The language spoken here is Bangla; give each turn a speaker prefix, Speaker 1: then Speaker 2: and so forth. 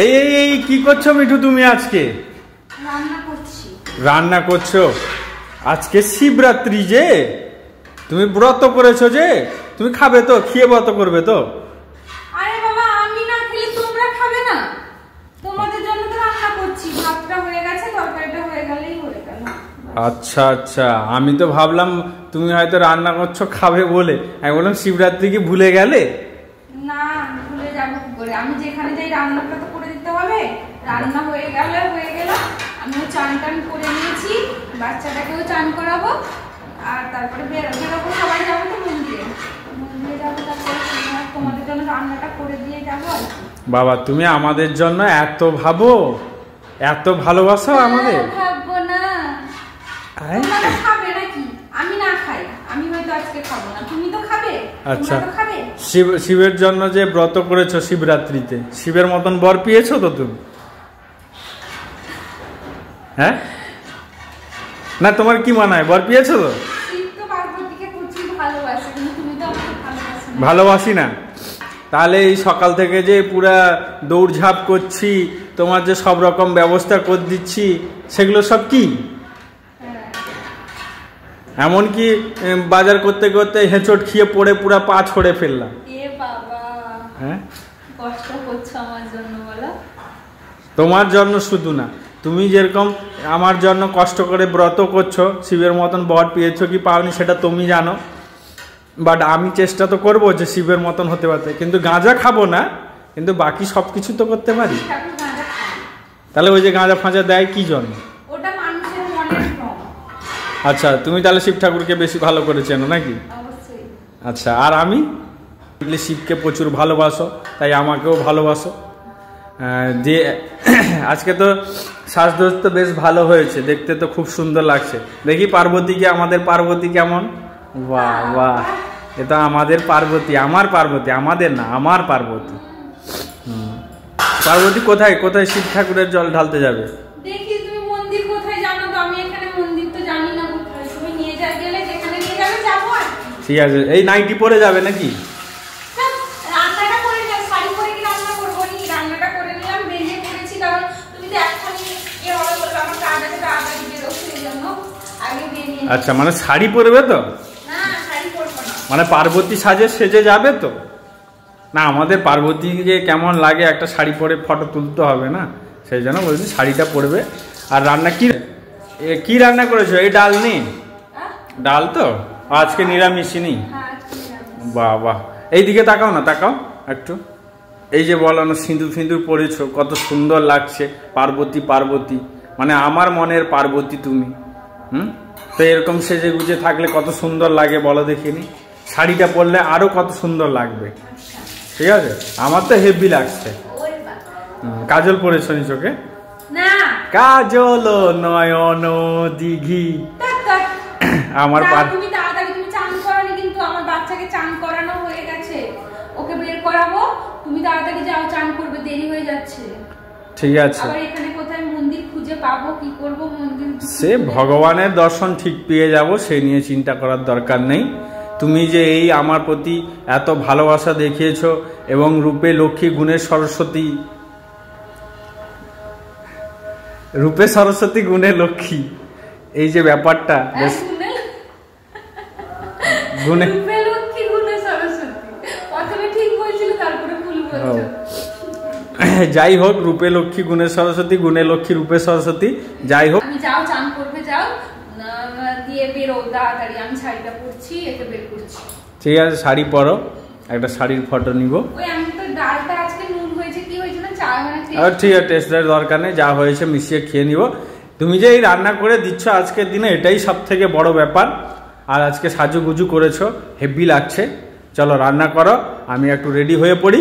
Speaker 1: এই এই এই কি করছো মিঠু তুমি আজকে?
Speaker 2: রান্না করছি।
Speaker 1: রান্না করছো? আজকে শিবরাত্রি যে, তুমি ব্রত করেছো যে, তুমি খাবে তো? খেয়ে ব্রত করবে তো?
Speaker 2: আরে বাবা, আমি না খেলে তোমরা খাবে না? তোমাদের জন্য তো রান্না করছি। ভাতটা হয়ে গেছে, তরকারিটা হয়ে গেলেই হয়ে গেল।
Speaker 1: আচ্ছা আচ্ছা, আমি তো ভাবলাম তুমি হয়তো রান্না করছো খাবে বলে। আমি বললাম শিবরাত্রি কি ভুলে গেলে?
Speaker 2: না, ভুলে যাবো কি করে? আমি যেখানে যাই রান্নাটা তো করে দিতে হবে। রান্না হয়ে গেল। আমিও চান টান করে নিয়েছি, বাচ্চাটাকেও চান করাবো, আর তারপরে বেরোবো, সবাই যাবো তো মন্দিরে যাবো। তারপরে তোমাদের জন্য রান্নাটা করে দিয়ে যাবো আর কি।
Speaker 1: বাবা, তুমি আমাদের জন্য এত ভাবো, এত ভালোবাসো আমাদের।
Speaker 2: ভাববো না? তোমরা খাবে নাকি? আমি না খাই, আমি হয়তো আজকে খাবো না, তুমি তো খাবে।
Speaker 1: আচ্ছা,
Speaker 2: তোমরা তো খাবে।
Speaker 1: শিবের জন্য যে ব্রত করেছো শিবরাত্রিতে, শিবের মতন বর পেয়েছো তো তুমি? হ্যাঁ না, তোমার কি মনে হয় বর পেয়েছো তো?
Speaker 2: শিব তো পার্বতীকে প্রচুর ভালোবাসে, কিন্তু তুমি তো আমাকে ভালোবাসো না।
Speaker 1: ভালোবাসি না? তাহলে এই সকাল থেকে যে পুরা দৌড়ঝাঁপ করছি, তোমার যে সব রকম ব্যবস্থা করে দিচ্ছি, সেগুলো সব কি? এমনকি বাজার করতে করতে হেঁচট খেয়ে পড়ে পুরা পা ছড়ে ফেললাম।
Speaker 2: এ বাবা,
Speaker 1: হ্যাঁ,
Speaker 2: কষ্ট করছো আমার জন্য বলো?
Speaker 1: তোমার জন্য শুধু না, তুমি যেরকম আমার জন্য কষ্ট করে ব্রত করছো, শিবের মতন বর পেয়েছো কি পাওনি সেটা তুমি জানো। বাট আমি চেষ্টা তো করবো যে শিবের মতন হতে পারতে, কিন্তু গাঁজা খাবো না, কিন্তু বাকি সব কিছু তো করতে পারি। তাহলে ওই যে গাঁজা ফাঁজা দেয় কি জন্য?
Speaker 2: ওটা মানুষের মনের ভ্রম।
Speaker 1: আচ্ছা, তুমি তাহলে শিব ঠাকুরকে বেশি ভালো করে চেনো নাকি?
Speaker 2: অবশ্যই।
Speaker 1: আচ্ছা, আর আমি শিবকে প্রচুর ভালোবাসো, তাই আমাকেও ভালোবাসো। যে আজকে তো সাজগোজ তো বেশ ভালো হয়েছে, দেখতে তো খুব সুন্দর লাগছে। দেখি পার্বতীকে, আমাদের পার্বতী কেমন? বাহ বাহ, এটা আমাদের পার্বতী, আমার পার্বতী, আমাদের না, আমার পার্বতী। পার্বতী কোথায় কোথায় শিব ঠাকুরের জল ঢালতে যাবে?
Speaker 2: দেখি তুমি মন্দির কোথায় জানো তো? আমি এখানে মন্দির তো জানি না কোথায়। তুমি নিয়ে গেলে যেখানে নিয়ে যাবে যাবো আর কি।
Speaker 1: ঠিক আছে, এই নাইটি পরে যাবে নাকি?
Speaker 2: রান্নাটা করে নিলাম, শাড়ি পরে কি রান্না করবো নি? রান্নাটা করে নিলাম, বেরিয়ে পড়েছি, কারণ তুমি তো এখনই হবে বলবে আমার কাজ আছে, তাড়াতাড়ি বেরোবো, সেই জন্য আগে বেরিয়ে।
Speaker 1: আচ্ছা, মানে শাড়ি পরবে তো?
Speaker 2: না, শাড়ি পরবো না।
Speaker 1: মানে পার্বতী সেজে যাবে তো? না, আমাদের পার্বতীকে কেমন লাগে একটা শাড়ি পরে ফটো তুলতে হবে না, সেই জন্য বলছি শাড়িটা পরবে। আর রান্না কি রান্না করেছো? এই ডাল নেই? ডাল তো আজকে নিরামিষই নেই? বাহ বাহ, এইদিকে তাকাও না, তাকাও একটু। এই যে বলানো সিঁদুর ফিঁদুর পরেছো, কত সুন্দর লাগছে। পার্বতী পার্বতী, মানে আমার মনের পার্বতী তুমি। তো এরকম সেজে গুজে থাকলে কত সুন্দর লাগে বলো দেখিনি? শাড়িটা পরলে আরো কত সুন্দর লাগবে। ঠিক আছে, আমার তো হেভি লাগছে। কাজল পরেছো নি চোখে?
Speaker 2: না,
Speaker 1: কাজল নয়ন দিঘি আমার
Speaker 2: তুমি তাড়াতাড়ি, তুমি চান করানি, কিন্তু আমার বাচ্চাকে চান করানো হয়ে গেছে, ওকে বের করাবো। তুমি তাড়াতাড়ি যাও, চান করবে, দেরি হয়ে যাচ্ছে।
Speaker 1: ঠিক আছে,
Speaker 2: আবার এখানে কোথায় মন্দির খুঁজে পাবো, কি করব? মন্দির
Speaker 1: সে ভগবানের দর্শন ঠিক পেয়ে যাব, সেই নিয়ে চিন্তা করার দরকার নেই। তুমি যে এই আমার প্রতি এত ভালোবাসা দেখিয়েছো, এবং রূপে লক্ষ্মী গুণে সরস্বতী, রূপে সরস্বতী গুণে লক্ষ্মী, এই যে ব্যাপারটা, বেশ গুণে
Speaker 2: রূপে লক্ষ্মী গুণে সরস্বতী, প্রথমে ঠিক বলছিল, তারপরে ভুল বলছো।
Speaker 1: যাই হোক, রূপে লক্ষ্মী গুণে সরস্বতী, গুণে লক্ষ্মী রূপে সরস্বতী, যাই হোক।
Speaker 2: আমি যাও, চান করবে যাও, দিয়ে বেরো তাড়াতাড়ি। আমি শাড়িটা পরছি, একে বের করছি।
Speaker 1: ঠিক আছে, শাড়ি পরো, একটা শাড়ির ফটো নিব।
Speaker 2: ওই আমি তো ডালটা আজকে নুন হয়েছে, কি হয়েছে না চা মানে
Speaker 1: ঠিক আছে, টেস্টের দরকার নেই, যা হয়েছে মিশিয়ে খেয়ে নিব। তুমি যে এই রান্না করে দিচ্ছ আজকের দিনে, এটাই সব থেকে বড় ব্যাপার। আর আজকে সাজুগুজু করেছো, হেভি লাগছে। চলো রান্না করো, আমি একটু রেডি হয়ে পড়ি।